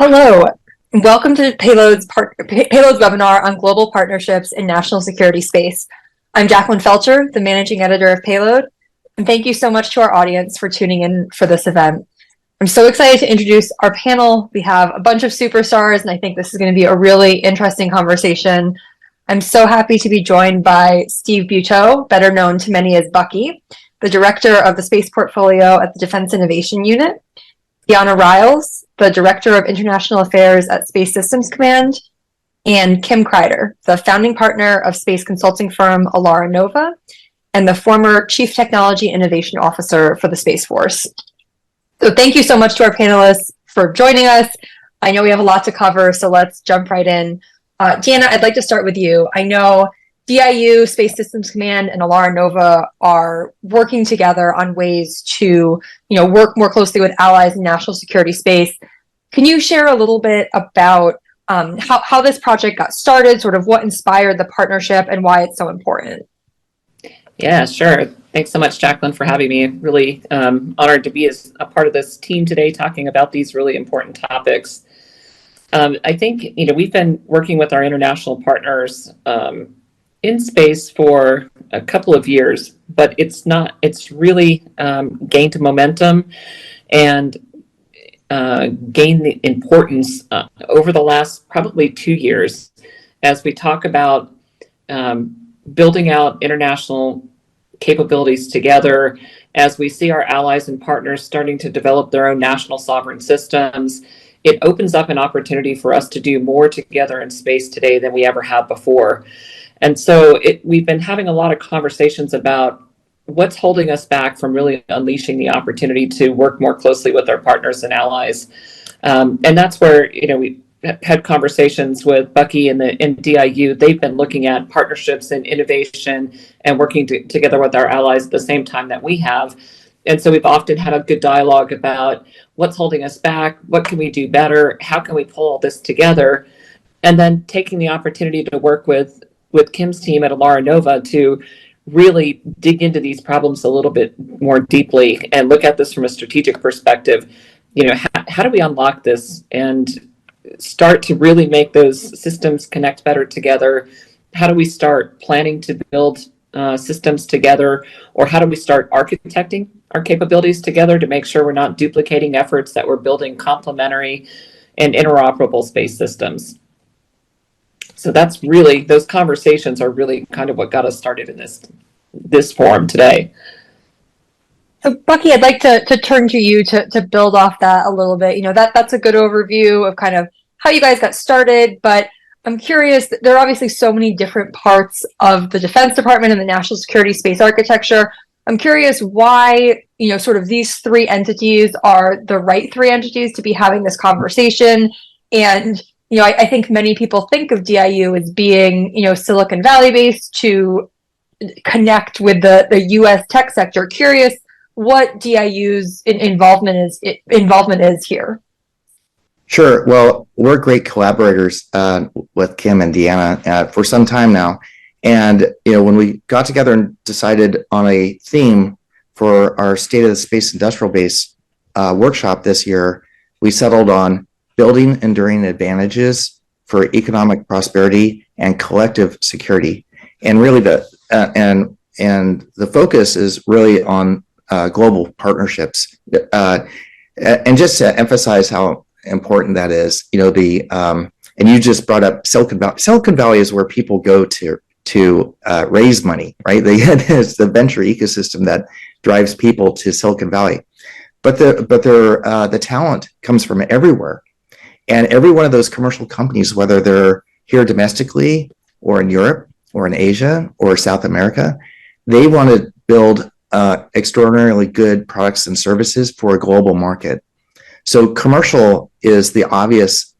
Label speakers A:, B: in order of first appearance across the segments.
A: Hello, and welcome to Payload's webinar on global partnerships in national security space. I'm Jacqueline Feldscher, the managing editor of Payload, and thank you so much to our audience for tuning in for this event. I'm so excited to introduce our panel. We have a bunch of superstars, and I think this is going to be a really interesting conversation. I'm so happy to be joined by Steve Butow, better known to many as Bucky, the director of the space portfolio at the Defense Innovation Unit, Deanna Ryals, the Director of International Affairs at Space Systems Command, and Kim Crider, the founding partner of space consulting firm Elara Nova, and the former Chief Technology Innovation Officer for the Space Force. So thank you so much to our panelists for joining us. I know we have a lot to cover, so let's jump right in. Deanna, I'd like to start with you. I know DIU, Space Systems Command, and Elara Nova are working together on ways to, work more closely with allies in national security space. Can you share a little bit about how this project got started, sort of what inspired the partnership and why it's so important?
B: Yeah, sure. Thanks so much, Jacqueline, for having me. Really honored to be as a part of this team today talking about these really important topics. I think, we've been working with our international partners in space for a couple of years, but it's really gained momentum and gained the importance over the last probably 2 years as we talk about building out international capabilities together, as we see our allies and partners starting to develop their own national sovereign systems. It opens up an opportunity for us to do more together in space today than we ever have before. And so we've been having a lot of conversations about what's holding us back from really unleashing the opportunity to work more closely with our partners and allies. And that's where, we had conversations with Bucky and DIU. They've been looking at partnerships and innovation and working together with our allies at the same time that we have. And so we've often had a good dialogue about what's holding us back, what can we do better, how can we pull all this together, and then taking the opportunity to work with Kim's team at Elara Nova to really dig into these problems a little bit more deeply and look at this from a strategic perspective. How do we unlock this and start to really make those systems connect better together? How do we start planning to build systems together, or how do we start architecting our capabilities together to make sure we're not duplicating efforts, that we're building complementary and interoperable space systems? So that's really, those conversations are really kind of what got us started in this forum today.
A: So Bucky, I'd like to turn to you to build off that a little bit. That's a good overview of kind of how you guys got started, but I'm curious, there are obviously so many different parts of the Defense Department and the national security space architecture. I'm curious why, sort of these three entities are the right three entities to be having this conversation. And I think many people think of DIU as being, Silicon Valley based to connect with the U.S. tech sector. Curious what DIU's involvement is here.
C: Sure. Well, we're great collaborators with Kim and Deanna for some time now. And, when we got together and decided on a theme for our State of the Space Industrial Base workshop this year, we settled on building enduring advantages for economic prosperity and collective security. And really the focus is really on global partnerships. And just to emphasize how important that is, and you just brought up Silicon Valley. Silicon Valley is where people go to raise money, right? It's the venture ecosystem that drives people to Silicon Valley. But the talent comes from everywhere. And every one of those commercial companies, whether they're here domestically or in Europe or in Asia or South America, they want to build extraordinarily good products and services for a global market. So commercial is the obvious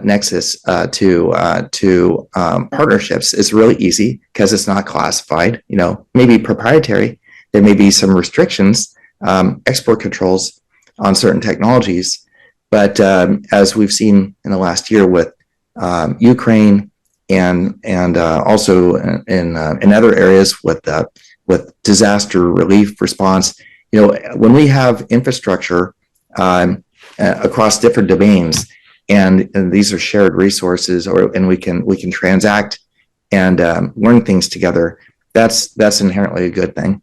C: nexus to partnerships. It's really easy because it's not classified, maybe proprietary. There may be some restrictions, export controls on certain technologies. But as we've seen in the last year with Ukraine and also in other areas with disaster relief response, when we have infrastructure across different domains and these are shared resources, and we can transact and learn things together. That's inherently a good thing.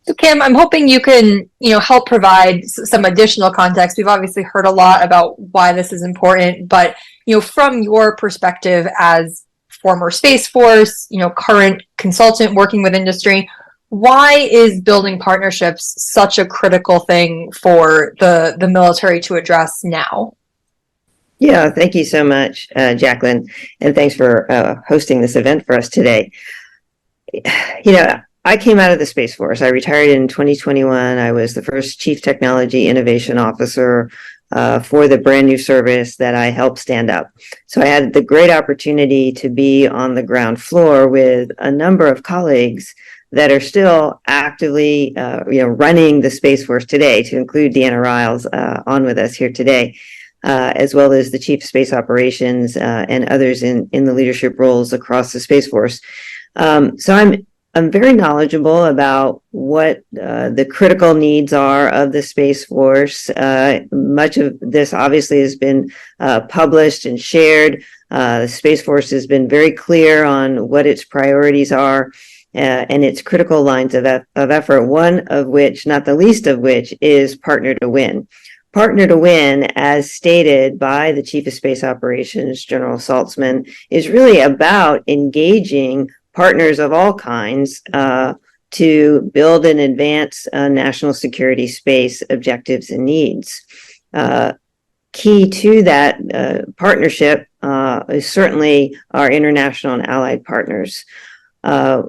A: So Kim, I'm hoping you can, help provide some additional context. We've obviously heard a lot about why this is important, but, from your perspective as former Space Force, current consultant working with industry, why is building partnerships such a critical thing for the military to address now?
D: Yeah, thank you so much, Jacqueline, and thanks for hosting this event for us today. I came out of the Space Force. I retired in 2021. I was the first Chief Technology Innovation Officer for the brand new service that I helped stand up. So I had the great opportunity to be on the ground floor with a number of colleagues that are still actively, running the Space Force today, to include Deanna Ryals on with us here today, as well as the Chief of Space Operations and others in the leadership roles across the Space Force. So I'm very knowledgeable about what the critical needs are of the Space Force. Much of this obviously has been published and shared. The Space Force has been very clear on what its priorities are and its critical lines of effort, one of which, not the least of which, is Partner to Win. Partner to Win, as stated by the Chief of Space Operations, General Saltzman, is really about engaging partners of all kinds to build and advance national security space objectives and needs. Key to that partnership is certainly our international and allied partners.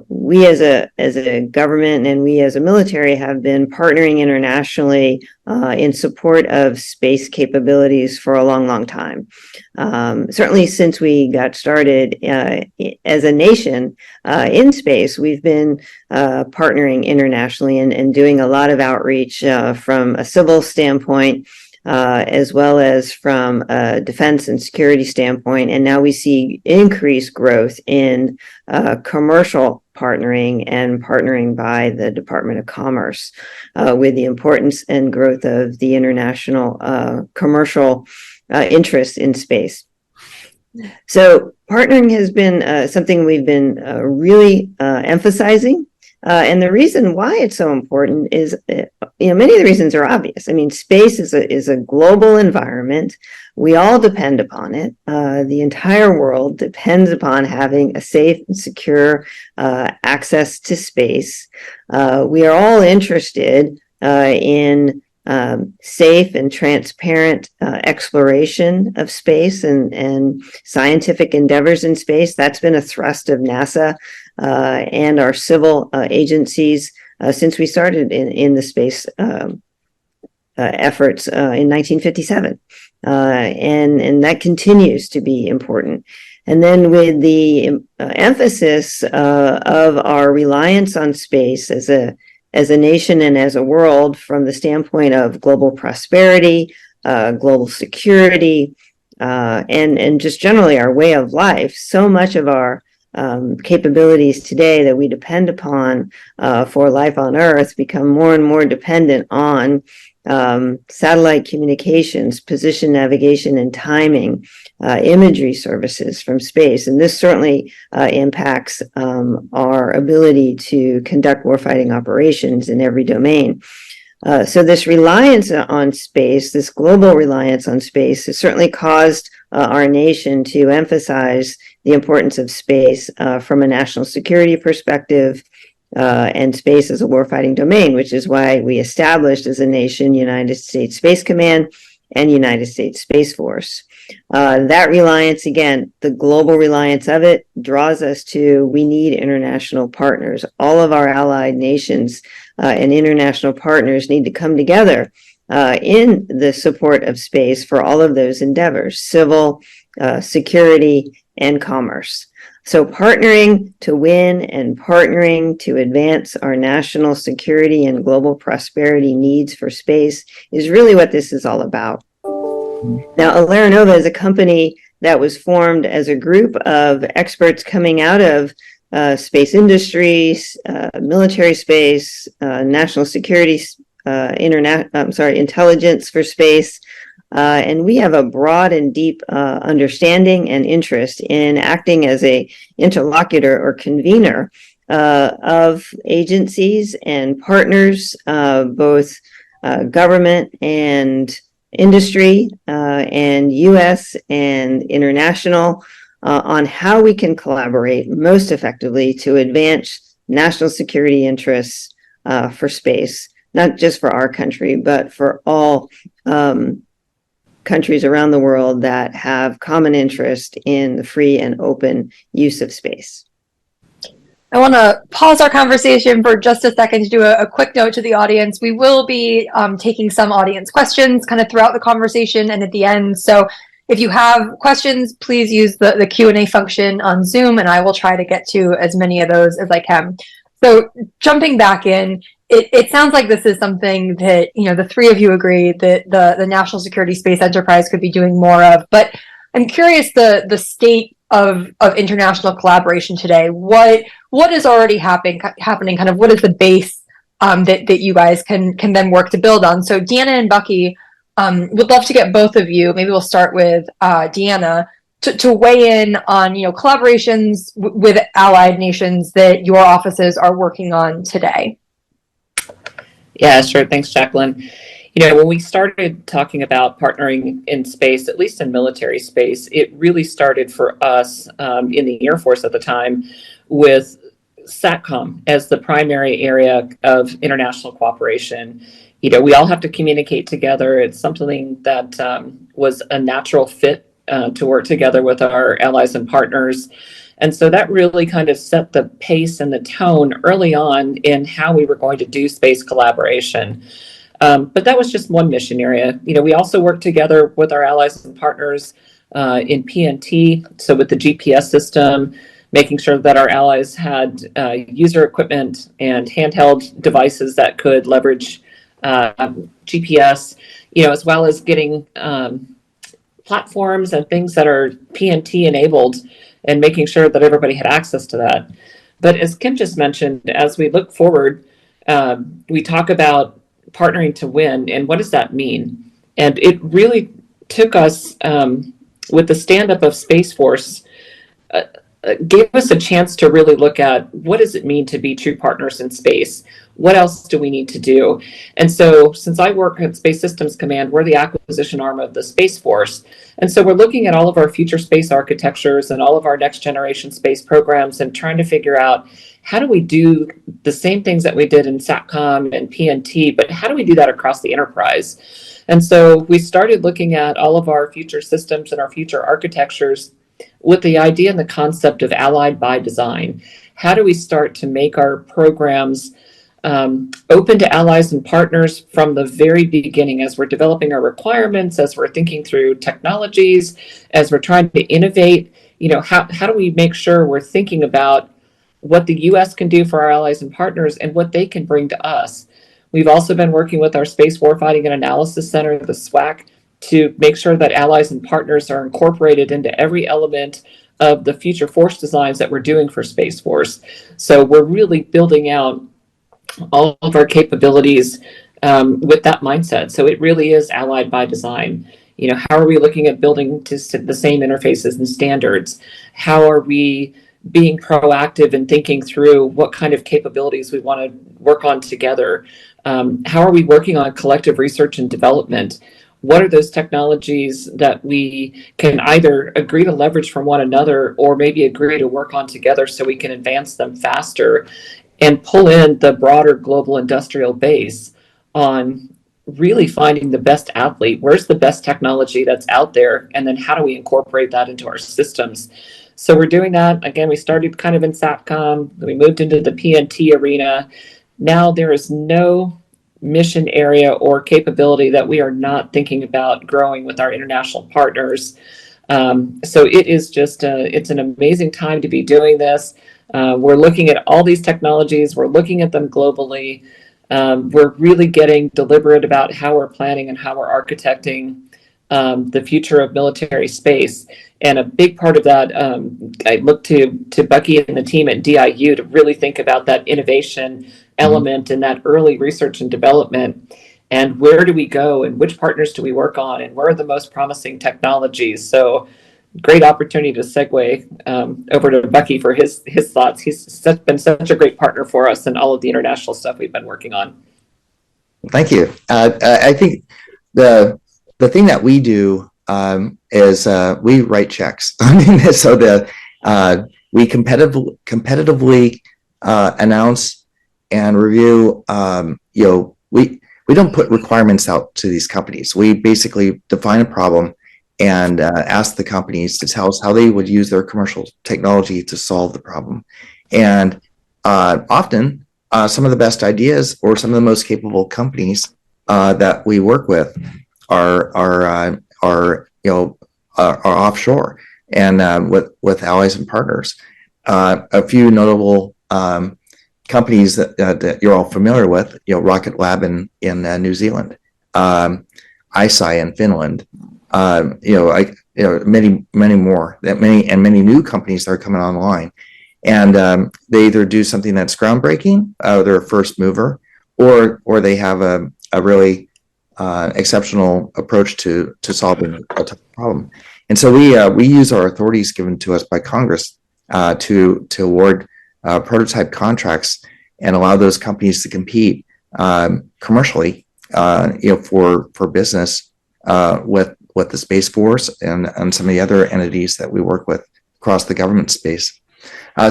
D: We as a government and we as a military have been partnering internationally in support of space capabilities for a long, long time. Certainly since we got started as a nation in space, we've been partnering internationally and doing a lot of outreach from a civil standpoint, as well as from a defense and security standpoint. And now we see increased growth in commercial partnering and partnering by the Department of Commerce with the importance and growth of the international commercial interest in space. So partnering has been something we've been really emphasizing. And the reason why it's so important is, many of the reasons are obvious. I mean, space is a global environment. We all depend upon it. The entire world depends upon having a safe and secure access to space. We are all interested in safe and transparent exploration of space and scientific endeavors in space. That's been a thrust of NASA and our civil agencies since we started in the space efforts in 1957. And that continues to be important. And then with the emphasis of our reliance on space as a nation and as a world from the standpoint of global prosperity, global security, and just generally our way of life, so much of our capabilities today that we depend upon for life on Earth become more and more dependent on satellite communications, position navigation and timing, imagery services from space. And this certainly impacts our ability to conduct warfighting operations in every domain. So this reliance on space, this global reliance on space, has certainly caused our nation to emphasize the importance of space from a national security perspective, and space as a warfighting domain, which is why we established as a nation United States Space Command and United States Space Force. That reliance, again, the global reliance of it, draws us to, we need international partners. All of our allied nations and international partners need to come together in the support of space for all of those endeavors, civil, security, and commerce. So partnering to win and partnering to advance our national security and global prosperity needs for space is really what this is all about. Now, Elara Nova is a company that was formed as a group of experts coming out of space industries, military space, national security, intelligence for space, And we have a broad and deep understanding and interest in acting as a interlocutor or convener of agencies and partners, both government and industry, and U.S. and international, on how we can collaborate most effectively to advance national security interests for space, not just for our country, but for all countries around the world that have common interest in the free and open use of space.
A: I want to pause our conversation for just a second to do a quick note to the audience. We will be taking some audience questions kind of throughout the conversation and at the end. So if you have questions, please use the Q&A function on Zoom, and I will try to get to as many of those as I can. So jumping back in, it sounds like this is something that, you know, the three of you agree that the national security space enterprise could be doing more of. But I'm curious the state of international collaboration today. What is already happening? Kind of what is the base that you guys can then work to build on? So Deanna and Bucky, would love to get both of you. Maybe we'll start with Deanna to weigh in on, you know, collaborations with allied nations that your offices are working on today.
B: Yeah, sure. Thanks, Jacqueline. You know, when we started talking about partnering in space, at least in military space, it really started for us in the Air Force at the time with SATCOM as the primary area of international cooperation. You know, we all have to communicate together. It's something that was a natural fit to work together with our allies and partners. And so that really kind of set the pace and the tone early on in how we were going to do space collaboration. But that was just one mission area. You know, we also worked together with our allies and partners in PNT, so with the GPS system, making sure that our allies had user equipment and handheld devices that could leverage GPS, you know, as well as getting platforms and things that are PNT enabled and making sure that everybody had access to that. But as Kim just mentioned, as we look forward, we talk about partnering to win, and what does that mean? And it really took us, with the stand-up of Space Force, gave us a chance to really look at what does it mean to be true partners in space? What else do we need to do? And so since I work at Space Systems Command, we're the acquisition arm of the Space Force. And so we're looking at all of our future space architectures and all of our next generation space programs and trying to figure out how do we do the same things that we did in SATCOM and PNT, but how do we do that across the enterprise? And so we started looking at all of our future systems and our future architectures with the idea and the concept of allied by design. How do we start to make our programs open to allies and partners from the very beginning as we're developing our requirements, as we're thinking through technologies, as we're trying to innovate? You know, how do we make sure we're thinking about what the U.S. can do for our allies and partners and what they can bring to us? We've also been working with our Space Warfighting and Analysis Center, the SWAC, to make sure that allies and partners are incorporated into every element of the future force designs that we're doing for Space Force. So we're really building out all of our capabilities with that mindset. So it really is allied by design. You know, how are we looking at building to the same interfaces and standards? How are we being proactive and thinking through what kind of capabilities we want to work on together? How are we working on collective research and development? What are those technologies that we can either agree to leverage from one another or maybe agree to work on together so we can advance them faster and pull in the broader global industrial base on really finding the best athlete? Where's the best technology that's out there? And then how do we incorporate that into our systems? So we're doing that. Again, we started kind of in SATCOM, we moved into the PNT arena. Now there is no mission area or capability that we are not thinking about growing with our international partners. So it is just, it's an amazing time to be doing this. We're looking at all these technologies. We're looking at them globally. We're really getting deliberate about how we're planning and how we're architecting the future of military space. And a big part of that, I look to Bucky and the team at DIU to really think about that innovation element and that early research and development. and where do we go, and which partners do we work on, and where are the most promising technologies. So great opportunity to segue over to Bucky for his thoughts. He's been such a great partner for us in all of the international stuff we've been working on.
C: Thank you. I think the thing that we do is we write checks. I mean, so we competitively announce and review. We don't put requirements out to these companies. We basically define a problem and ask the companies to tell us how they would use their commercial technology to solve the problem. And often, some of the best ideas or some of the most capable companies that we work with are offshore and with allies and partners. A few notable companies that you're all familiar with, Rocket Lab in New Zealand, ISI in Finland, many more, many new companies that are coming online. And they either do something that's groundbreaking, they're a first mover, or they have a really exceptional approach to solving a tough problem. And so we use our authorities given to us by Congress to award prototype contracts and allow those companies to compete commercially, for business with the Space Force and some of the other entities that we work with across the government space.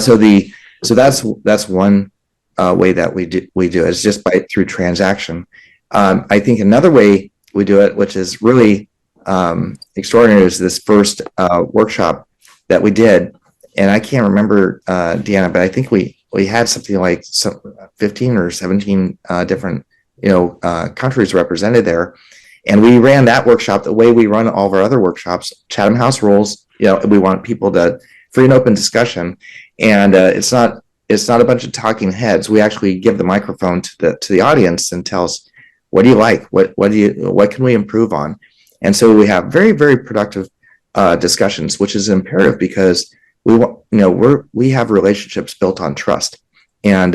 C: So that's one way that we do it, is just through transaction. I think another way we do it, which is really extraordinary, is this first workshop that we did. And I can't remember, Deanna, but I think we had something like 15 or 17 different countries represented there. And we ran that workshop the way we run all of our other workshops, Chatham House rules. We want people to free and open discussion. And it's not a bunch of talking heads. We actually give the microphone to the audience and tell us, what do you like? What can we improve on? And so we have very, very productive discussions, which is imperative because we have relationships built on trust, and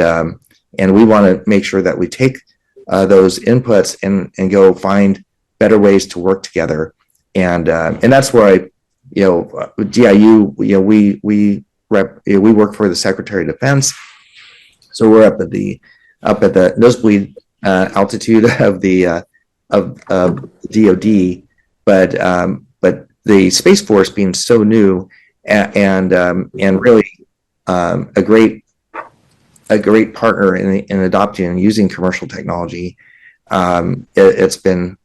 C: we want to make sure that we take those inputs and go find better ways to work together. And that's where DIU, we work for the Secretary of Defense, so we're up at the nosebleed altitude of the DoD, but the Space Force being so new and really a great partner in adopting and using commercial technology. It's been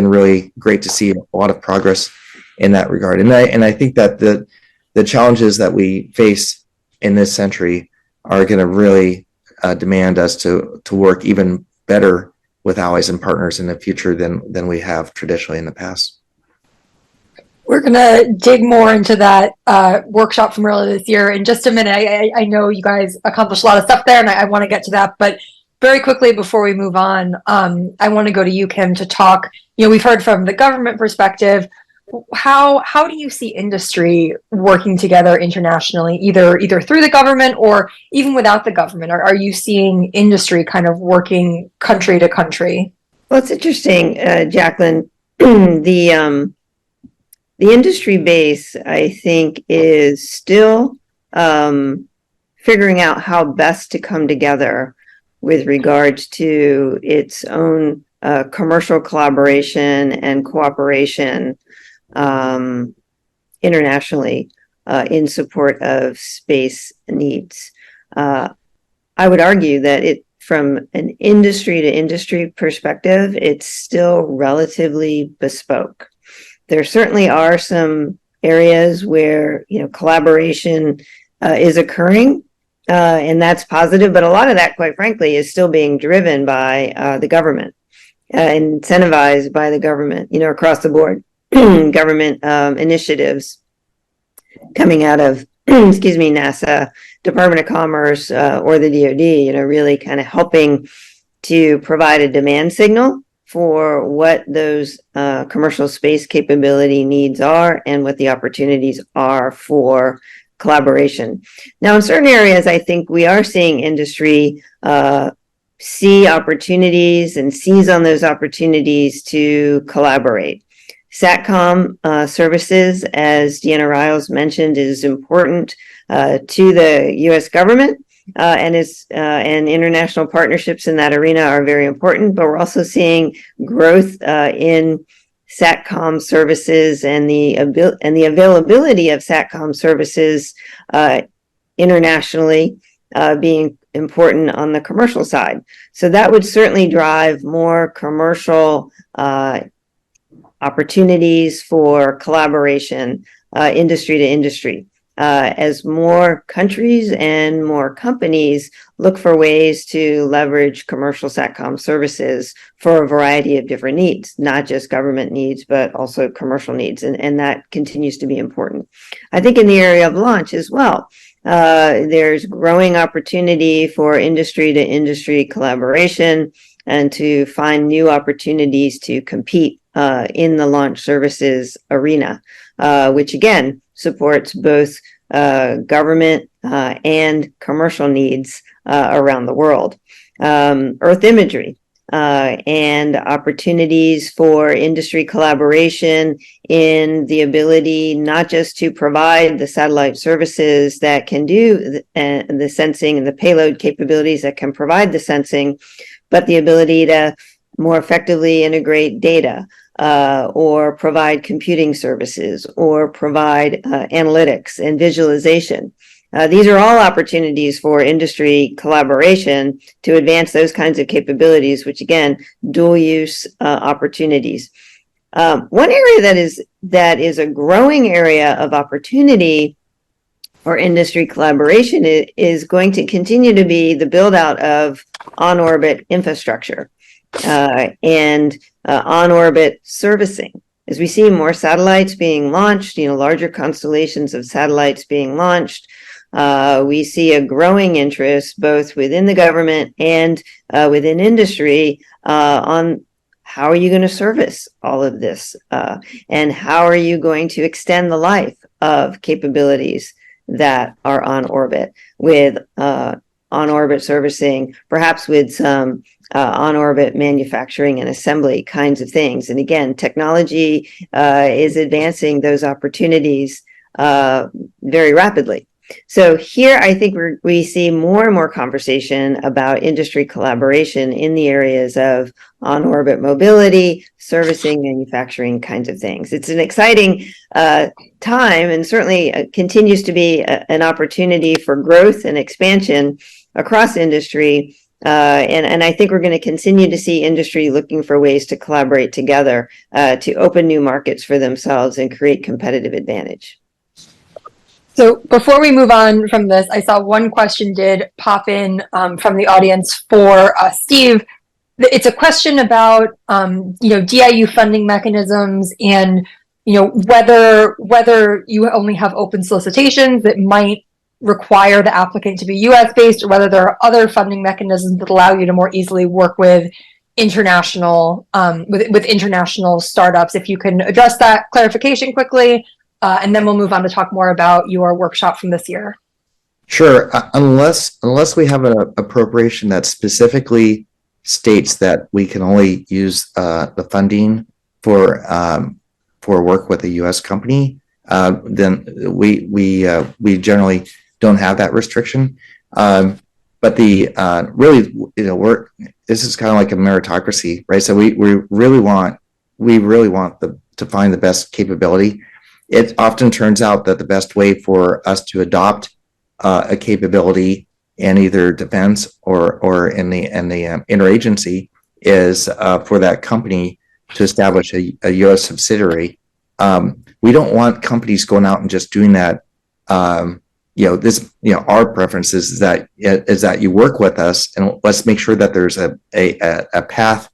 C: really great to see a lot of progress in that regard. And I think that the challenges that we face in this century are going to really demand us to work even better with allies and partners in the future than we have traditionally in the past.
A: We're going to dig more into that workshop from earlier this year in just a minute. I know you guys accomplished a lot of stuff there, and I want to get to that. But very quickly before we move on, I want to go to you, Kim, to talk. We've heard from the government perspective. How do you see industry working together internationally, either through the government or even without the government? Are you seeing industry kind of working country to country?
D: Well, it's interesting, Jacqueline. The industry base, I think, is still figuring out how best to come together with regards to its own commercial collaboration and cooperation internationally in support of space needs. I would argue that from an industry to industry perspective, it's still relatively bespoke. There certainly are some areas where collaboration is occurring, and that's positive. But a lot of that, quite frankly, is still being driven by the government, incentivized by the government, across the board. Government initiatives coming out of, NASA, Department of Commerce, or the DoD, really kind of helping to provide a demand signal for what those commercial space capability needs are and what the opportunities are for collaboration. Now, in certain areas, I think we are seeing industry see opportunities and seize on those opportunities to collaborate. SATCOM services, as Deanna Ryals mentioned, is important to the U.S. government, and international partnerships in that arena are very important. But we're also seeing growth in SATCOM services and the availability of SATCOM services internationally being important on the commercial side. So that would certainly drive more commercial opportunities for collaboration, industry to industry, as more countries and more companies look for ways to leverage commercial SATCOM services for a variety of different needs, not just government needs, but also commercial needs. And that continues to be important. I think in the area of launch as well, there's growing opportunity for industry to industry collaboration and to find new opportunities to compete in the launch services arena, which again supports both government and commercial needs around the world. Earth imagery and opportunities for industry collaboration in the ability not just to provide the satellite services that can do the sensing and the payload capabilities that can provide the sensing, but the ability to more effectively integrate data or provide computing services or provide analytics and visualization. These are all opportunities for industry collaboration to advance those kinds of capabilities, which again, dual use opportunities. One area that is a growing area of opportunity for industry collaboration is going to continue to be the build out of on-orbit infrastructure and on-orbit servicing. As we see more satellites being launched, larger constellations of satellites being launched, we see a growing interest both within the government and within industry on how are you going to service all of this, and how are you going to extend the life of capabilities that are on orbit with on-orbit servicing, perhaps with some on-orbit manufacturing and assembly kinds of things. And again, technology is advancing those opportunities very rapidly. So here, I think we see more and more conversation about industry collaboration in the areas of on-orbit mobility, servicing, manufacturing kinds of things. It's an exciting time, and certainly continues to be an opportunity for growth and expansion across industry. And I think we're going to continue to see industry looking for ways to collaborate together to open new markets for themselves and create competitive advantage.
A: So before we move on from this, I saw one question did pop in from the audience for Steve. It's a question about DIU funding mechanisms and whether you only have open solicitations that might require the applicant to be US based, or whether there are other funding mechanisms that allow you to more easily work with international with international startups. If you can address that clarification quickly. And then we'll move on to talk more about your workshop from this year.
C: Sure. Unless we have an appropriation that specifically states that we can only use the funding for work with a U.S. company, then we generally don't have that restriction. But this is kind of like a meritocracy, right? So we really want to find the best capability. It often turns out that the best way for us to adopt a capability in either defense or in the interagency is for that company to establish a U.S. subsidiary. We don't want companies going out and just doing that. Our preference is that you work with us, and let's make sure that there's a path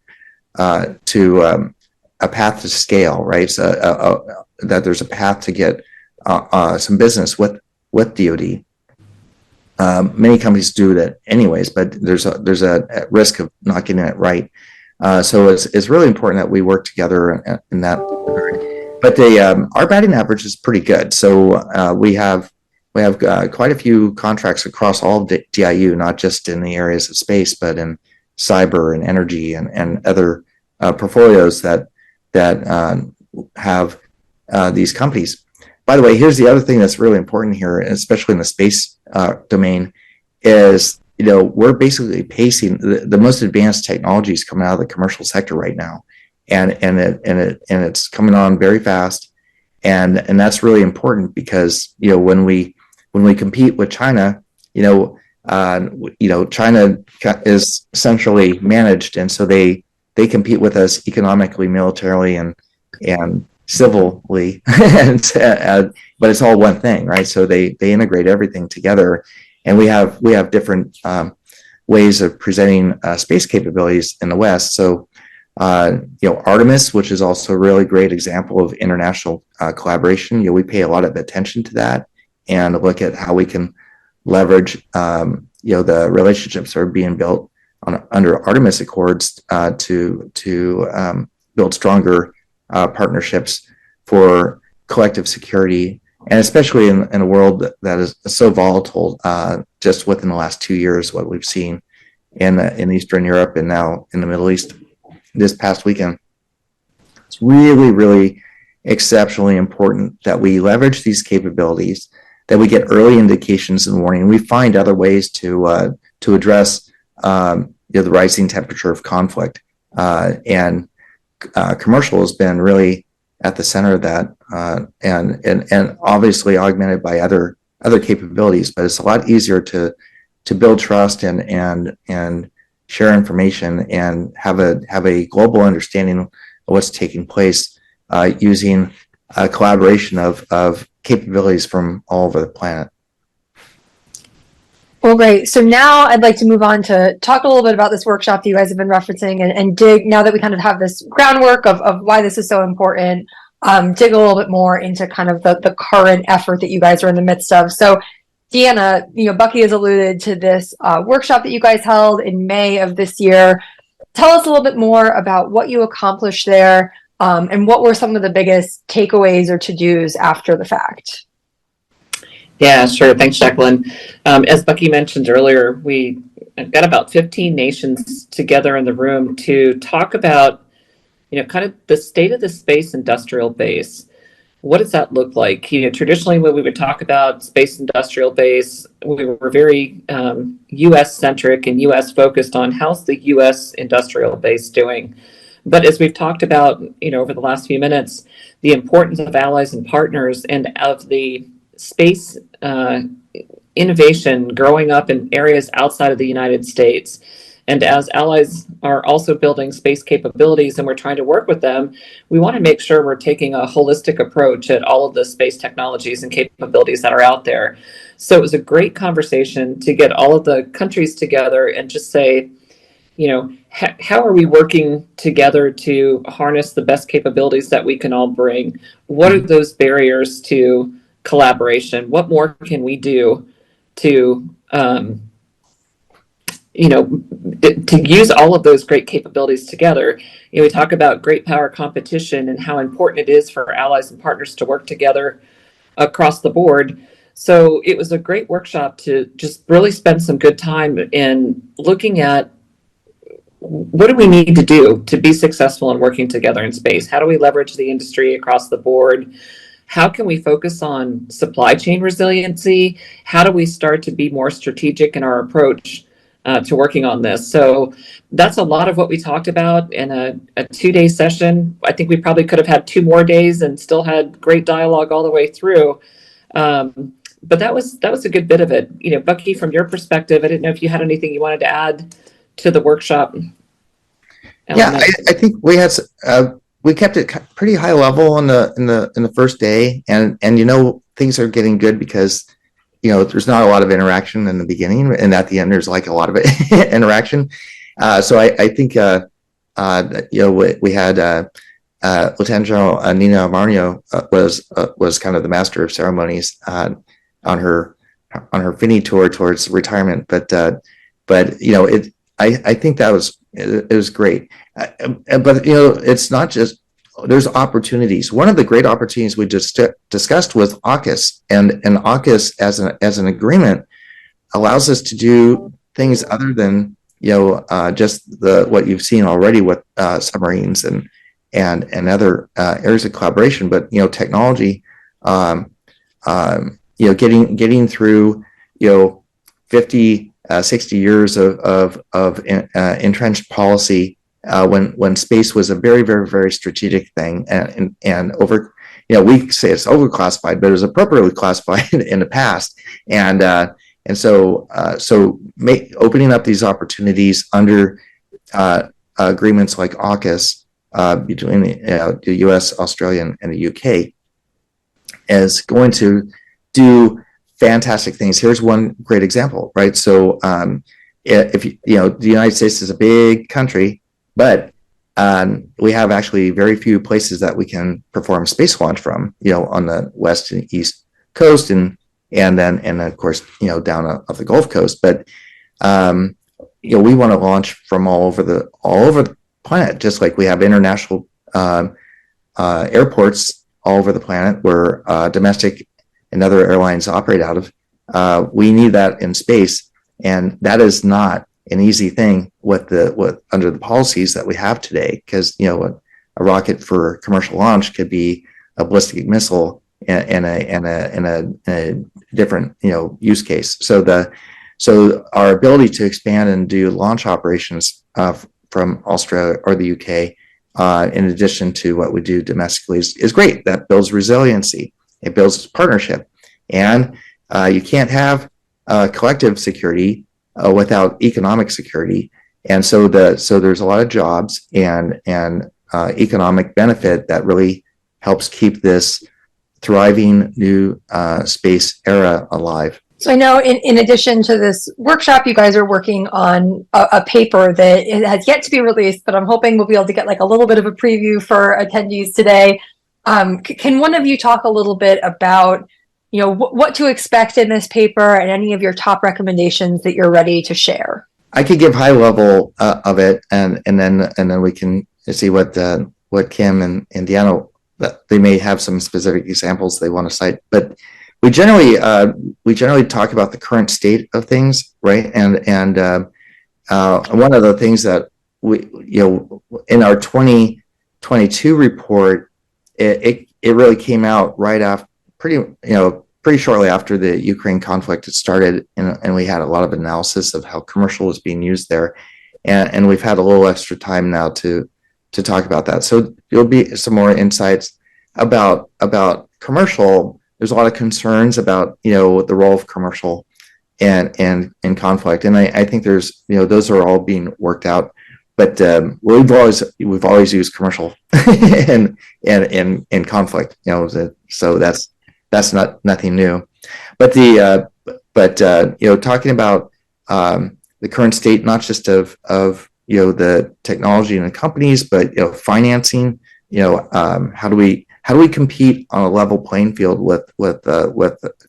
C: to scale, right? So that there's a path to get some business with DoD. Many companies do that anyways, but there's a risk of not getting it right. So it's really important that we work together in that regard. But our batting average is pretty good. So we have quite a few contracts across all of DIU, not just in the areas of space, but in cyber and energy and other portfolios that have these companies. By the way, here's the other thing that's really important here, especially in the space domain, is we're basically pacing the most advanced technologies coming out of the commercial sector right now, and it's coming on very fast, and that's really important because when we compete with China, China is centrally managed, and so they compete with us economically, militarily, and civilly, but it's all one thing, right? So they integrate everything together. And we have different ways of presenting space capabilities in the West. So, Artemis, which is also a really great example of international collaboration. We pay a lot of attention to that and look at how we can leverage, the relationships that are being built under Artemis Accords to build stronger partnerships for collective security. And especially in a world that is so volatile, just within the last 2 years, what we've seen in Eastern Europe and now in the Middle East this past weekend, it's really, really exceptionally important that we leverage these capabilities, that we get early indications and warning. We find other ways to address the rising temperature of conflict, and commercial has been really at the center of that, and obviously augmented by other capabilities. But it's a lot easier to build trust and share information and have a global understanding of what's taking place using a collaboration of capabilities from all over the planet.
A: Well, great. So now I'd like to move on to talk a little bit about this workshop that you guys have been referencing and dig, now that we kind of have this groundwork of why this is so important, dig a little bit more into kind of the current effort that you guys are in the midst of. So Deanna, Bucky has alluded to this workshop that you guys held in May of this year. Tell us a little bit more about what you accomplished there, and what were some of the biggest takeaways or to-dos after the fact?
B: Yeah, sure. Thanks, Jacqueline. As Bucky mentioned earlier, we got about 15 nations together in the room to talk about, kind of the state of the space industrial base. What does that look like? Traditionally, when we would talk about space industrial base, we were very U.S. centric and U.S. focused on how's the U.S. industrial base doing. But as we've talked about, over the last few minutes, the importance of allies and partners and of the space innovation growing up in areas outside of the United States. And as allies are also building space capabilities and we're trying to work with them, we want to make sure we're taking a holistic approach at all of the space technologies and capabilities that are out there. So it was a great conversation to get all of the countries together and just say, how are we working together to harness the best capabilities that we can all bring? What are those barriers to collaboration? What more can we do to to use all of those great capabilities together? We talk about great power competition and how important it is for allies and partners to work together across the board. So it was a great workshop to just really spend some good time in looking at what do we need to do to be successful in working together in space? How do we leverage the industry across the board? How can we focus on supply chain resiliency? How do we start to be more strategic in our approach to working on this? So that's a lot of what we talked about in a 2-day session. I think we probably could have had 2 more days and still had great dialogue all the way through. But that was a good bit of it. Bucky, from your perspective, I didn't know if you had anything you wanted to add to the workshop.
C: Yeah, I think we kept it pretty high level in the first day, and things are getting good because there's not a lot of interaction in the beginning, and at the end there's like a lot of interaction. So I think we had Lieutenant General Nina Marnio was kind of the master of ceremonies on her Finny tour towards retirement, but I think it was great. But it's not just, there's opportunities. One of the great opportunities we just discussed was AUKUS, and AUKUS as an agreement allows us to do things other than just what you've seen already with submarines and other areas of collaboration, but technology, getting through 50, 60 years of entrenched policy when space was a very, very, very strategic thing, and over, we say it's overclassified, but it was appropriately classified in the past, and so opening up these opportunities under agreements like AUKUS between the U.S., Australia, and the UK is going to do fantastic things. Here's one great example, right? So if the United States is a big country, but we have actually very few places that we can perform space launch from, on the west and east coast, and of course, down off the Gulf Coast. But we want to launch from all over the planet, just like we have international airports all over the planet where domestic and other airlines operate out of. We need that in space, and that is not an easy thing with under the policies that we have today, because a rocket for commercial launch could be a ballistic missile and a different use case. So our ability to expand and do launch operations from Australia or the UK, in addition to what we do domestically, is great. That builds resiliency. It builds partnership, and you can't have collective security without economic security. And so there's a lot of jobs and economic benefit that really helps keep this thriving new space era alive.
A: So I know in addition to this workshop, you guys are working on a paper that has yet to be released, but I'm hoping we'll be able to get like a little bit of a preview for attendees today. Can one of you talk a little bit about what to expect in this paper and any of your top recommendations that you're ready to share?
C: I could give high level of it, and then we can see what Kim and Deanna, they may have some specific examples they want to cite, but we generally talk about the current state of things, right? And one of the things that we in our 2022 report, it really came out right after pretty shortly after the Ukraine conflict had started, and we had a lot of analysis of how commercial was being used there, and we've had a little extra time now to talk about that. So there'll be some more insights about commercial. There's a lot of concerns about the role of commercial and conflict, and I think there's those are all being worked out. But we've always used commercial and conflict, so that's nothing new. But talking about the current state, not just of the technology and the companies, but financing. How do we compete on a level playing field with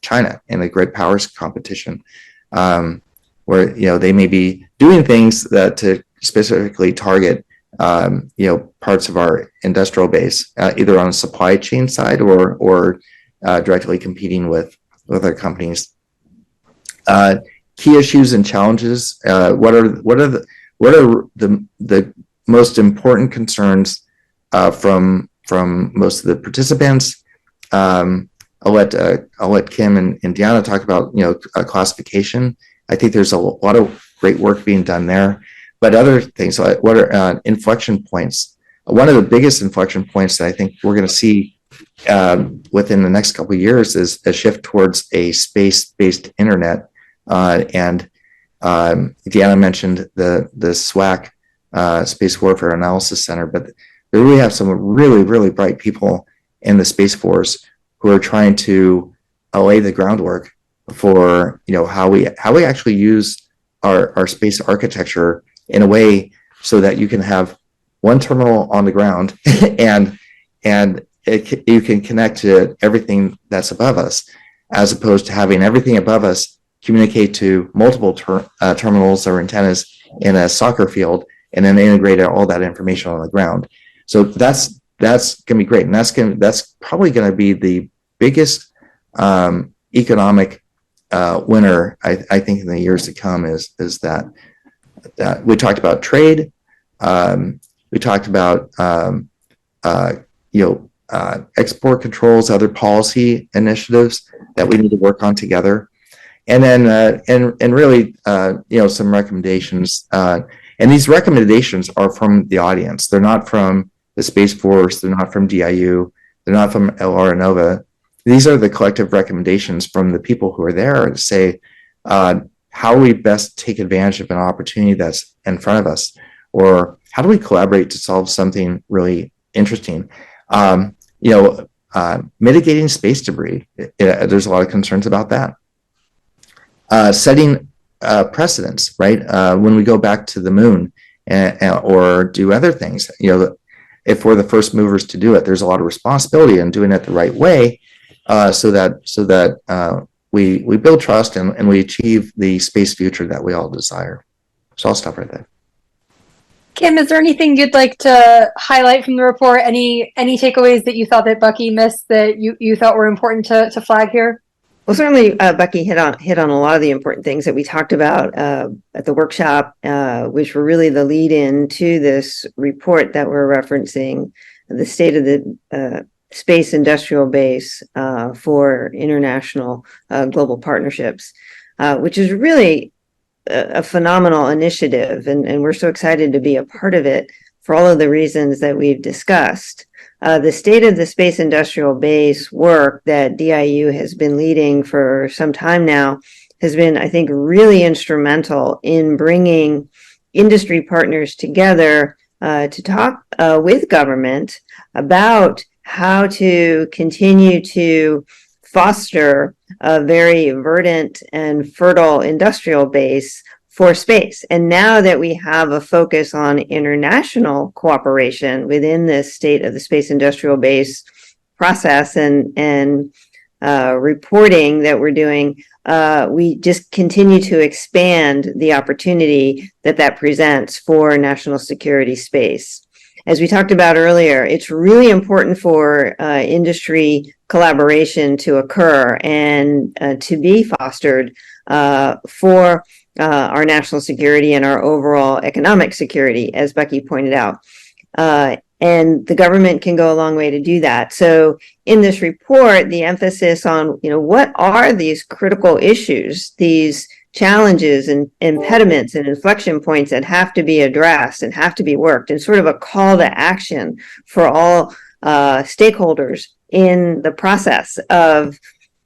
C: China in a great powers competition, where they may be doing things that to specifically target parts of our industrial base, either on a supply chain side or directly competing with other companies. Key issues and challenges. What are the most important concerns from most of the participants? I'll let Kim and Deanna talk about classification. I think there's a lot of great work being done there. But other things, like what are inflection points? One of the biggest inflection points that I think we're going to see within the next couple of years is a shift towards a space-based internet. And Deanna mentioned the SWAC, Space Warfare Analysis Center, but we really have some really, really bright people in the Space Force who are trying to lay the groundwork for how we actually use our space architecture in a way so that you can have one terminal on the ground and you can connect to everything that's above us, as opposed to having everything above us communicate to multiple terminals or antennas in a soccer field, and then integrate all that information on the ground. So that's gonna be great, and that's probably gonna be the biggest economic winner, I think, in the years to come is that We talked about trade. We talked about export controls, other policy initiatives that we need to work on together, and then and really some recommendations. And these recommendations are from the audience. They're not from the Space Force. They're not from DIU. They're not from Elara Nova. These are the collective recommendations from the people who are there to say how we best take advantage of an opportunity that's in front of us, or how do we collaborate to solve something really interesting. Mitigating space debris. There's a lot of concerns about that. Setting precedents, right? When we go back to the moon or do other things, if we're the first movers to do it, there's a lot of responsibility in doing it the right way, so that we build trust and we achieve the space future that we all desire. So I'll stop right there.
A: Kim, is there anything you'd like to highlight from the report? Any takeaways that you thought that Bucky missed that you thought were important to flag here?
D: Well, certainly Bucky hit on a lot of the important things that we talked about at the workshop, which were really the lead in to this report that we're referencing, the state of the space industrial base for international global partnerships, which is really a phenomenal initiative, and we're so excited to be a part of it for all of the reasons that we've discussed. The state of the space industrial base work that DIU has been leading for some time now has been, I think, really instrumental in bringing industry partners together to talk with government about how to continue to foster a very verdant and fertile industrial base for space. And now that we have a focus on international cooperation within this state of the space industrial base process and reporting that we're doing, we just continue to expand the opportunity that presents for national security space. As we talked about earlier, it's really important for industry collaboration to occur and to be fostered for our national security and our overall economic security, as Bucky pointed out. And the government can go a long way to do that. So in this report, the emphasis on, what are these critical issues, these challenges and impediments and inflection points that have to be addressed and have to be worked, and sort of a call to action for all stakeholders in the process of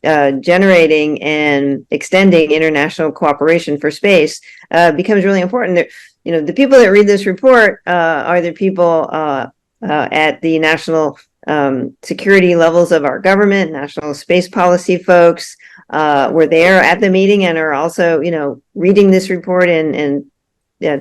D: generating and extending international cooperation for space becomes really important. The people that read this report are the people at the national security levels of our government, national space policy folks. Were there at the meeting and are also, reading this report and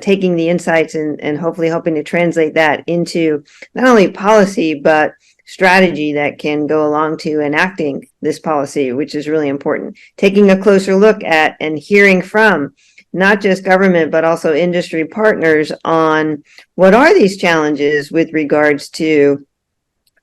D: taking the insights and hopefully helping to translate that into not only policy, but strategy that can go along to enacting this policy, which is really important. Taking a closer look at and hearing from not just government, but also industry partners on what are these challenges with regards to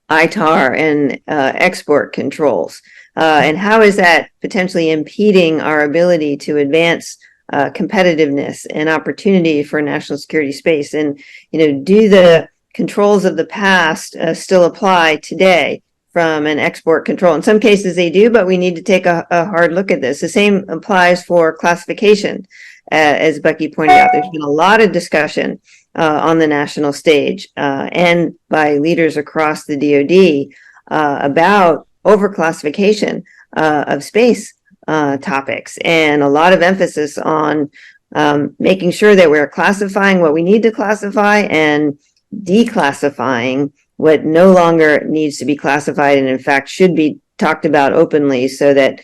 D: ITAR and export controls, and how is that potentially impeding our ability to advance competitiveness and opportunity for national security space? And, do the controls of the past still apply today from an export control? In some cases they do, but we need to take a hard look at this. The same applies for classification. As Bucky pointed out, there's been a lot of discussion on the national stage and by leaders across the DoD about overclassification of space topics, and a lot of emphasis on making sure that we're classifying what we need to classify and declassifying what no longer needs to be classified and in fact should be talked about openly, so that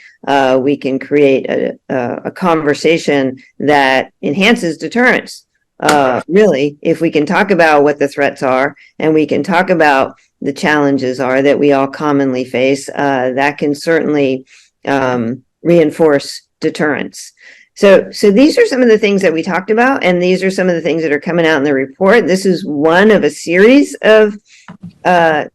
D: we can create a conversation that enhances deterrence. Really, if we can talk about what the threats are and we can talk about the challenges are that we all commonly face, that can certainly reinforce deterrence. So these are some of the things that we talked about, and these are some of the things that are coming out in the report. This is one of a series of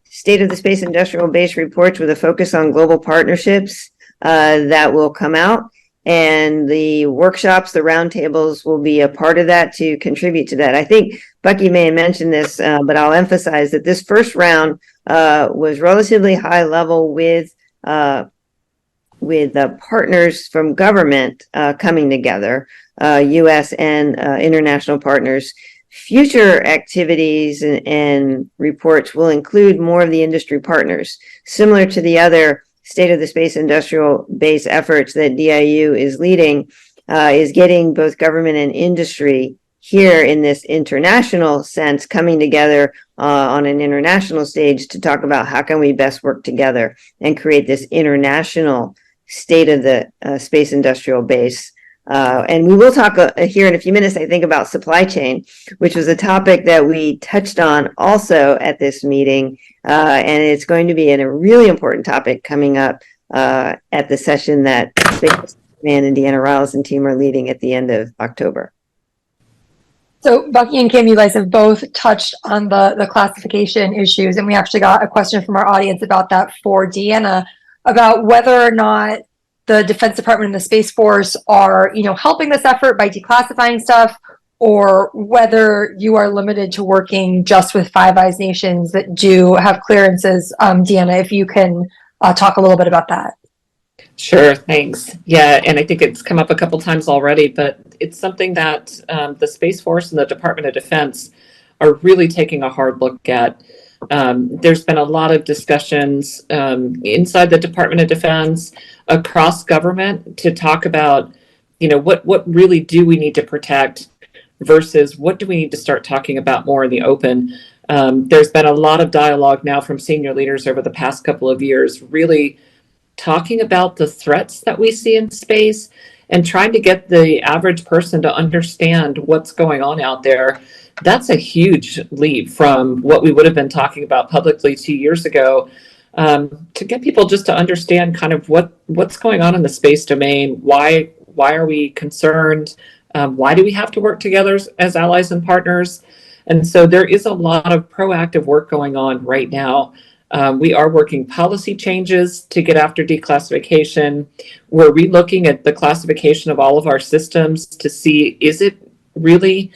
D: State of the Space Industrial Base reports with a focus on global partnerships that will come out. and the workshops, the roundtables will be a part of that to contribute to that. I think Bucky may have mentioned this, but I'll emphasize that this first round was relatively high level with partners from government coming together, U.S. and international partners. Future activities and reports will include more of the industry partners, similar to the other state of the space industrial base efforts that DIU is leading, is getting both government and industry here in this international sense coming together on an international stage to talk about how can we best work together and create this international state of the space industrial base. And we will talk here in a few minutes, I think, about supply chain, which was a topic that we touched on also at this meeting. And it's going to be a really important topic coming up at the session that Man and Deanna Ryals and team are leading at the end of October.
A: So Bucky and Kim, you guys have both touched on the classification issues, and we actually got a question from our audience about that for Deanna, about whether or not the Defense Department and the Space Force are, helping this effort by declassifying stuff, or whether you are limited to working just with Five Eyes nations that do have clearances. Deanna, if you can talk a little bit about that.
B: Sure, thanks. Yeah, and I think it's come up a couple times already, but it's something that the Space Force and the Department of Defense are really taking a hard look at. There's been a lot of discussions inside the Department of Defense, across government, to talk about, what really do we need to protect versus what do we need to start talking about more in the open. There's been a lot of dialogue now from senior leaders over the past couple of years, really talking about the threats that we see in space and trying to get the average person to understand what's going on out there. That's a huge leap from what we would have been talking about publicly 2 years ago, to get people just to understand kind of what's going on in the space domain. Why are we concerned? Why do we have to work together as allies and partners? And so there is a lot of proactive work going on right now. We are working policy changes to get after declassification. We're relooking at the classification of all of our systems to see, is it really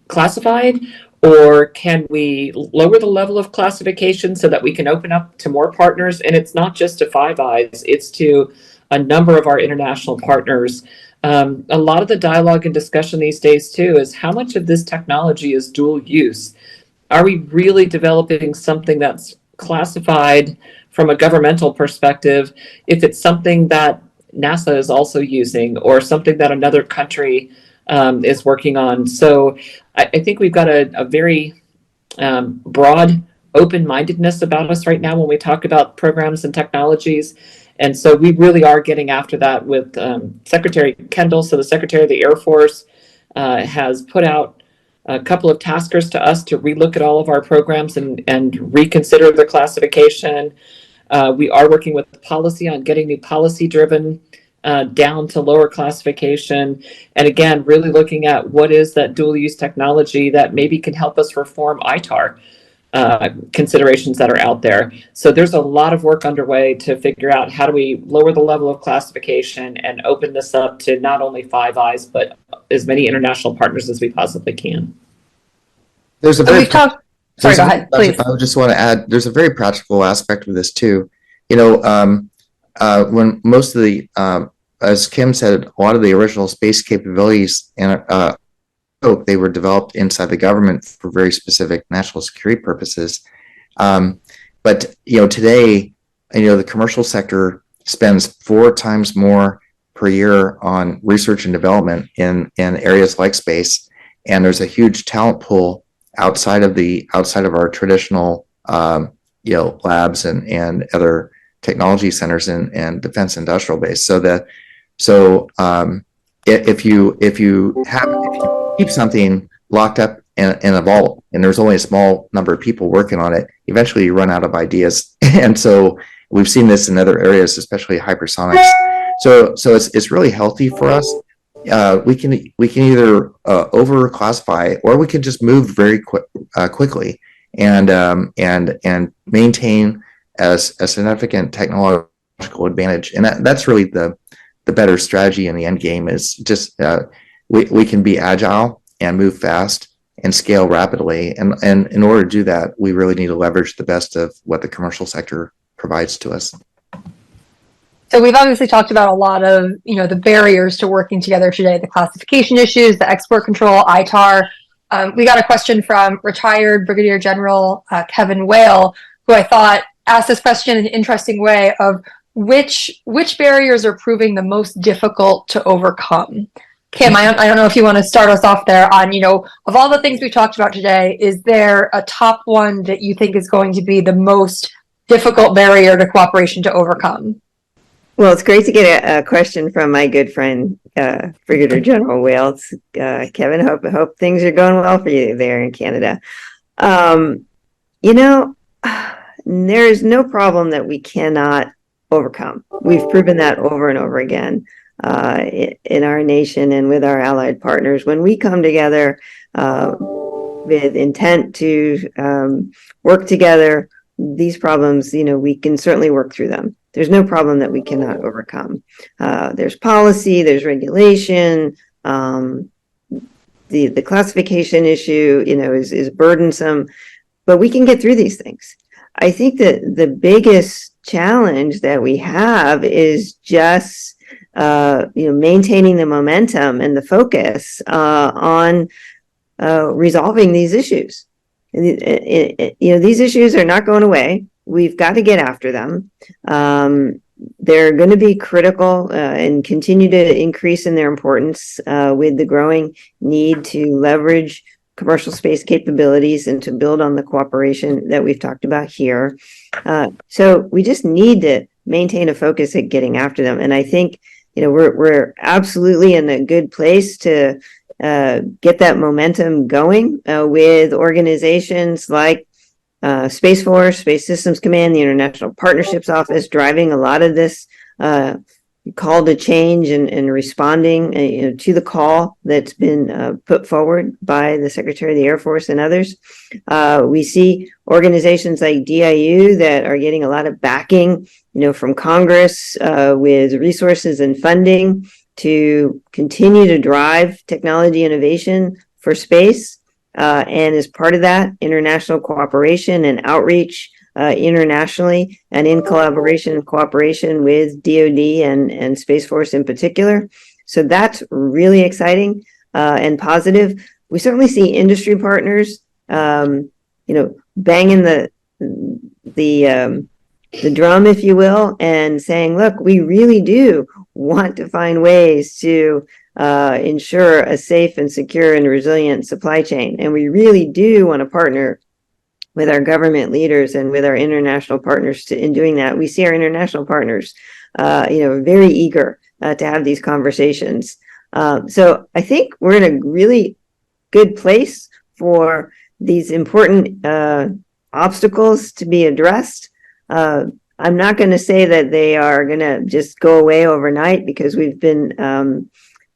B: classified, or can we lower the level of classification so that we can open up to more partners? And it's not just to Five Eyes, it's to a number of our international partners. A lot of the dialogue and discussion these days too is how much of this technology is dual use. Are we really developing something that's classified from a governmental perspective if it's something that NASA is also using, or something that another country is working on? So I think we've got a very broad open-mindedness about us right now when we talk about programs and technologies. And so we really are getting after that with Secretary Kendall. So the Secretary of the Air Force has put out a couple of taskers to us to relook at all of our programs and reconsider the classification. We are working with the policy on getting new policy driven down to lower classification. And again, really looking at what is that dual use technology that maybe can help us reform ITAR considerations that are out there. So there's a lot of work underway to figure out how do we lower the level of classification and open this up to not only Five Eyes, but as many international partners as we possibly can.
C: There's a very
A: Sorry, go ahead, please.
C: I just want to add, there's a very practical aspect of this too. When most of the, as Kim said, a lot of the original space capabilities and they were developed inside the government for very specific national security purposes. But today, the commercial sector spends 4 times more per year on research and development in areas like space, and there's a huge talent pool outside of our traditional labs and other technology centers and defense industrial base. If you keep something locked up in a vault and there's only a small number of people working on it, eventually you run out of ideas. And so we've seen this in other areas, especially hypersonics. So it's really healthy for us. We can either overclassify, or we can just move very quickly and maintain a significant technological advantage. And that's really the the better strategy in the end game is just we can be agile and move fast and scale rapidly. And in order to do that, we really need to leverage the best of what the commercial sector provides to us.
A: So we've obviously talked about a lot of, the barriers to working together today, the classification issues, the export control, ITAR. We got a question from retired Brigadier General Kevin Whale, who I thought asked this question in an interesting way of which barriers are proving the most difficult to overcome. Kim, I don't know if you want to start us off there on, of all the things we talked about today, is there a top one that you think is going to be the most difficult barrier to cooperation to overcome?
D: Well, it's great to get a question from my good friend, Brigadier General Wales. Kevin, hope things are going well for you there in Canada. There is no problem that we cannot overcome. We've proven that over and over again in our nation and with our allied partners. When we come together with intent to work together, these problems, we can certainly work through them. There's no problem that we cannot overcome. There's policy, there's regulation. The classification issue, is burdensome, but we can get through these things. I think that the biggest challenge that we have is just, maintaining the momentum and the focus on resolving these issues. These issues are not going away. We've got to get after them. They're going to be critical and continue to increase in their importance with the growing need to leverage commercial space capabilities and to build on the cooperation that we've talked about here. So we just need to maintain a focus at getting after them. And I think, we're absolutely in a good place to get that momentum going with organizations like Space Force, Space Systems Command, the International Partnerships Office, driving a lot of this call to change and responding to the call that's been put forward by the Secretary of the Air Force and others. We see organizations like DIU that are getting a lot of backing, from Congress with resources and funding to continue to drive technology innovation for space. And as part of that, international cooperation and outreach internationally and in collaboration and cooperation with DoD and Space Force in particular. So that's really exciting and positive. We certainly see industry partners, banging the drum, if you will, and saying, look, we really do want to find ways to ensure a safe and secure and resilient supply chain. And we really do want to partner with our government leaders and with our international partners in doing that. We see our international partners, very eager to have these conversations. So I think we're in a really good place for these important obstacles to be addressed. I'm not going to say that they are going to just go away overnight because we've been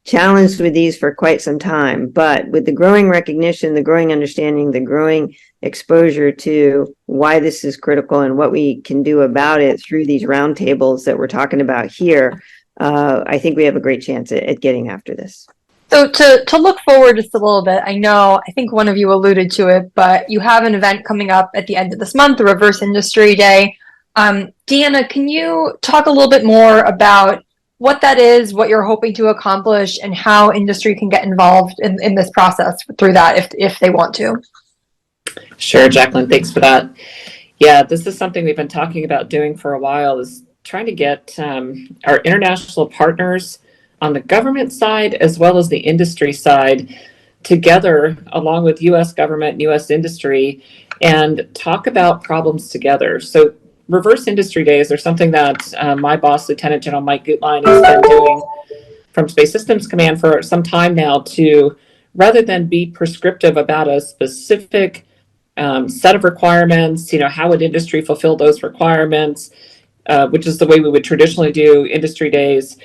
D: challenged with these for quite some time, but with the growing recognition, the growing understanding, the growing exposure to why this is critical and what we can do about it through these roundtables that we're talking about here, I think we have a great chance at getting after this.
A: So to look forward just a little bit, I think one of you alluded to it, but you have an event coming up at the end of this month, the Reverse Industry Day. Deanna, can you talk a little bit more about what that is, what you're hoping to accomplish, and how industry can get involved in this process through that if they want to?
B: Sure, Jacqueline, thanks for that. Yeah, this is something we've been talking about doing for a while, is trying to get our international partners on the government side as well as the industry side together along with U.S. government and U.S. industry and talk about problems together. So Reverse Industry Days are something that my boss, Lieutenant General Mike Gutlein, has been doing from Space Systems Command for some time now to, rather than be prescriptive about a specific set of requirements, how would industry fulfill those requirements, which is the way we would traditionally do industry days.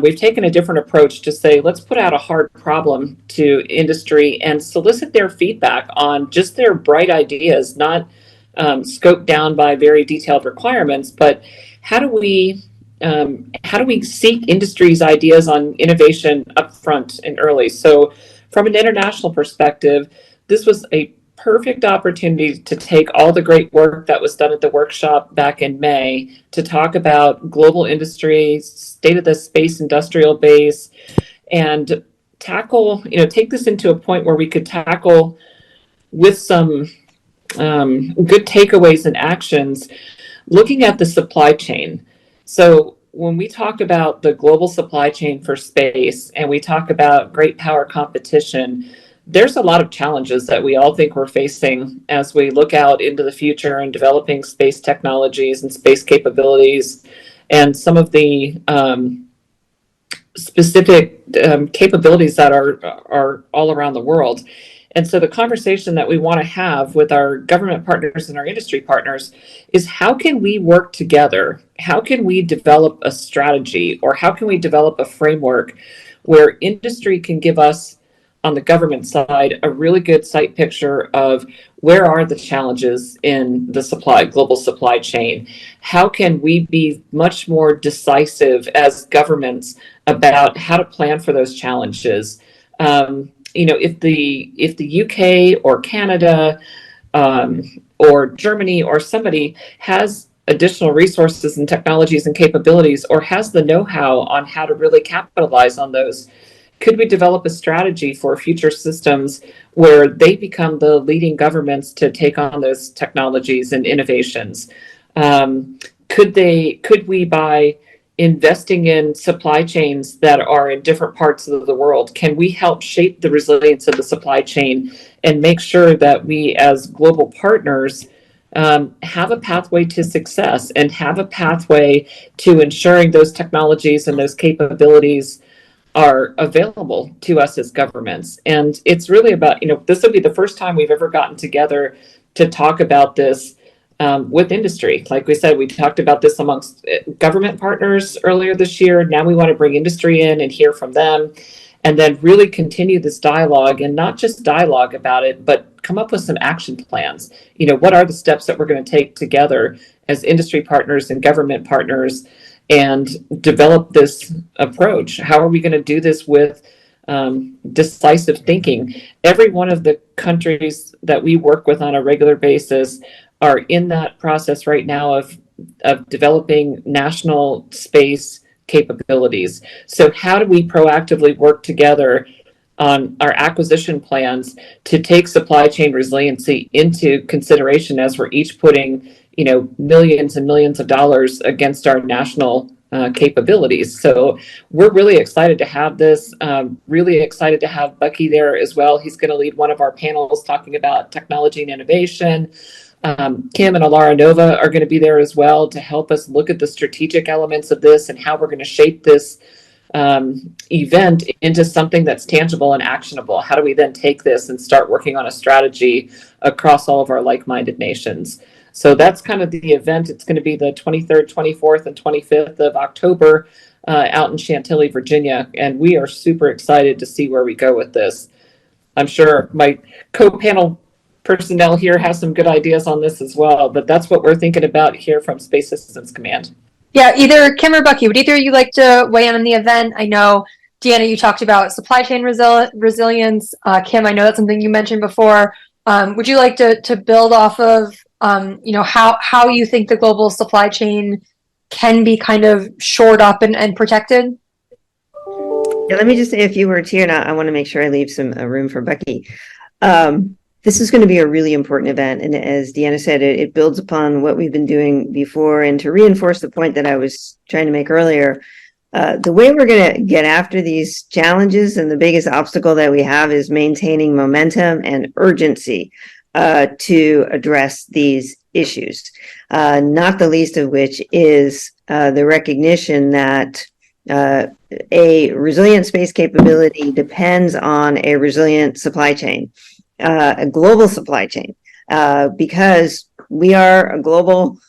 B: We've taken a different approach to say, let's put out a hard problem to industry and solicit their feedback on just their bright ideas, not scoped down by very detailed requirements, but how do we how do we seek industry's ideas on innovation upfront and early? So from an international perspective, this was a perfect opportunity to take all the great work that was done at the workshop back in May to talk about global industry, state of the space industrial base, and tackle, take this into a point where we could tackle with some good takeaways and actions, looking at the supply chain. So when we talk about the global supply chain for space and we talk about great power competition, there's a lot of challenges that we all think we're facing as we look out into the future and developing space technologies and space capabilities and some of the specific capabilities that are all around the world. And so the conversation that we want to have with our government partners and our industry partners is, how can we work together? How can we develop a strategy, or how can we develop a framework where industry can give us, on the government side, a really good sight picture of where are the challenges in the global supply chain? How can we be much more decisive as governments about how to plan for those challenges? If the UK or Canada or Germany or somebody has additional resources and technologies and capabilities, or has the know-how on how to really capitalize on those, could we develop a strategy for future systems where they become the leading governments to take on those technologies and innovations? Could we, by investing in supply chains that are in different parts of the world, can we help shape the resilience of the supply chain and make sure that we, as global partners, have a pathway to success and have a pathway to ensuring those technologies and those capabilities are available to us as governments? And it's really about, this will be the first time we've ever gotten together to talk about this with industry. Like we said, we talked about this amongst government partners earlier this year. Now we want to bring industry in and hear from them, and then really continue this dialogue, and not just dialogue about it, but come up with some action plans. What are the steps that we're going to take together as industry partners and government partners and develop this approach? How are we going to do this with decisive thinking? Every one of the countries that we work with on a regular basis are in that process right now of developing national space capabilities. So how do we proactively work together on our acquisition plans to take supply chain resiliency into consideration as we're each putting, millions and millions of dollars against our national capabilities? So we're really excited to have this, really excited to have Bucky there as well. He's going to lead one of our panels talking about technology and innovation. Kim and Elara Nova are going to be there as well to help us look at the strategic elements of this and how we're going to shape this event into something that's tangible and actionable. How do we then take this and start working on a strategy across all of our like-minded nations? So that's kind of the event. It's going to be the 23rd, 24th, and 25th of October out in Chantilly, Virginia. And we are super excited to see where we go with this. I'm sure my co-panel personnel here has some good ideas on this as well, but that's what we're thinking about here from Space Systems Command.
A: Yeah, either Kim or Bucky, would either of you like to weigh in on the event? I know, Deanna, you talked about supply chain resilience. Kim, I know that's something you mentioned before. Would you like to build off of, how you think the global supply chain can be kind of shored up and protected?
D: Yeah, let me just say a few words here, and I want to make sure I leave some room for Bucky. This is going to be a really important event, and as Deanna said, it builds upon what we've been doing before. And to reinforce the point that I was trying to make earlier, the way we're going to get after these challenges, and the biggest obstacle that we have, is maintaining momentum and urgency to address these issues, not the least of which is the recognition that a resilient space capability depends on a resilient supply chain. A global supply chain, because we are a global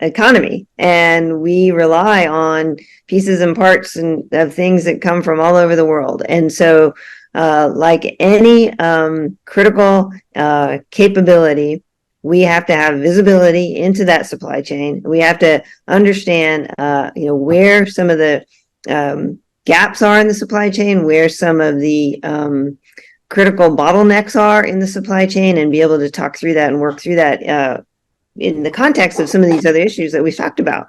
D: economy, and we rely on pieces and parts of things that come from all over the world. And so, like any critical capability, we have to have visibility into that supply chain. We have to understand, where some of the gaps are in the supply chain, where some of the critical bottlenecks are in the supply chain, and be able to talk through that and work through that in the context of some of these other issues that we've talked about,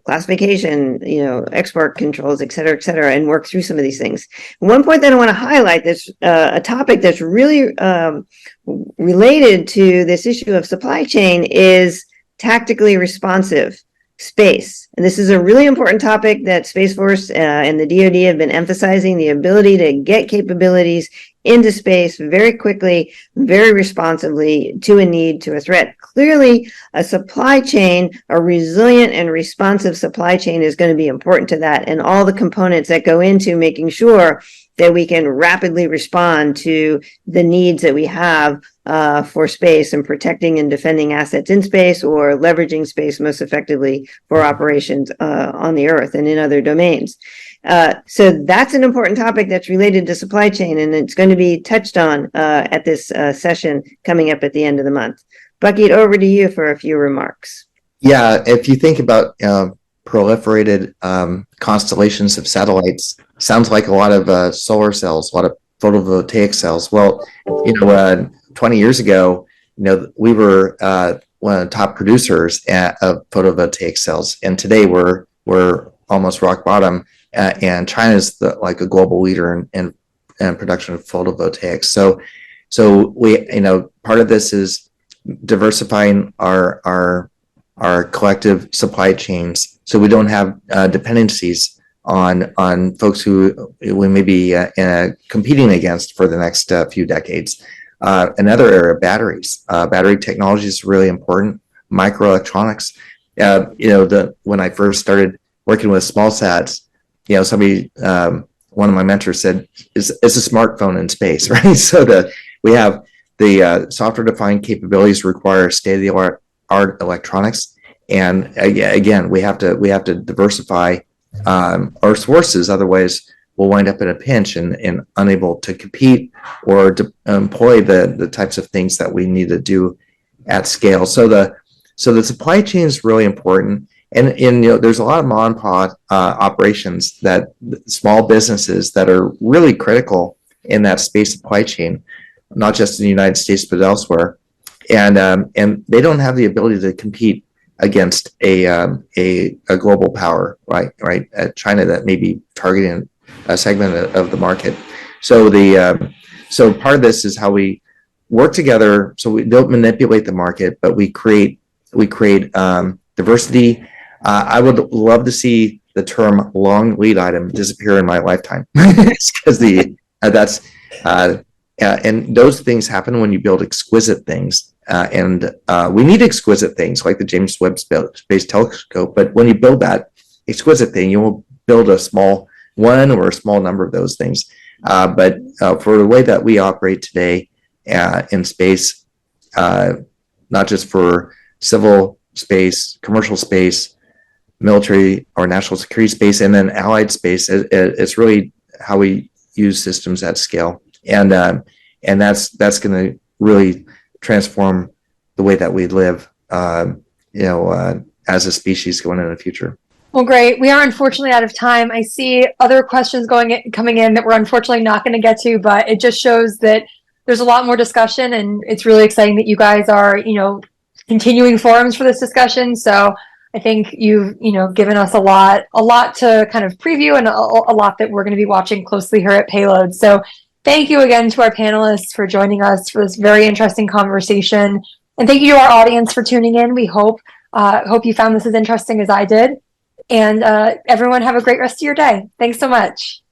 D: classification, export controls, et cetera, and work through some of these things. One point that I want to highlight that's a topic that's really related to this issue of supply chain is tactically responsive space. And this is a really important topic that Space Force and the DoD have been emphasizing, the ability to get capabilities into space very quickly, very responsibly to a need, to a threat. Clearly, a supply chain, a resilient and responsive supply chain is going to be important to that, and all the components that go into making sure that we can rapidly respond to the needs that we have for space and protecting and defending assets in space, or leveraging space most effectively for operations on the Earth and in other domains. So that's an important topic that's related to supply chain, and it's going to be touched on at this session coming up at the end of the month. Bucky, over to you for a few remarks.
C: Yeah, if you think about proliferated constellations of satellites, sounds like a lot of solar cells, a lot of photovoltaic cells. Well, 20 years ago, we were one of the top producers of photovoltaic cells, and today we're almost rock bottom. And China is like a global leader in production of photovoltaics. So we, part of this is diversifying our collective supply chains, so we don't have dependencies on folks who we may be competing against for the next few decades. Another area, batteries. Battery technology is really important. Microelectronics. When I first started working with small sats, somebody, one of my mentors said, "It's a smartphone in space," right? So we have the software-defined capabilities require state-of-the-art electronics, and again, we have to diversify our sources. Otherwise, we'll wind up in a pinch and unable to compete or to employ the types of things that we need to do at scale. So the supply chain is really important. And there's a lot of mom and pop operations, that small businesses that are really critical in that space supply chain, not just in the United States but elsewhere, and they don't have the ability to compete against a global power, right? China, that may be targeting a segment of the market. So so part of this is how we work together, so we don't manipulate the market, but we create diversity. I would love to see the term long lead item disappear in my lifetime, because and those things happen when you build exquisite things, and we need exquisite things like the James Webb Space Telescope. But when you build that exquisite thing, you will build a small one or a small number of those things. But for the way that we operate today in space, not just for civil space, commercial space, military or national security space, and then allied space, it's really how we use systems at scale, and that's going to really transform the way that we live, as a species going into the future.
A: Well, great. We are unfortunately out of time. I see other questions coming in that we're unfortunately not going to get to, but it just shows that there's a lot more discussion, and it's really exciting that you guys are, continuing forums for this discussion. So I think you've, given us a lot to kind of preview, and a lot that we're going to be watching closely here at Payload. So thank you again to our panelists for joining us for this very interesting conversation. And thank you to our audience for tuning in. We hope you found this as interesting as I did. And everyone have a great rest of your day. Thanks so much.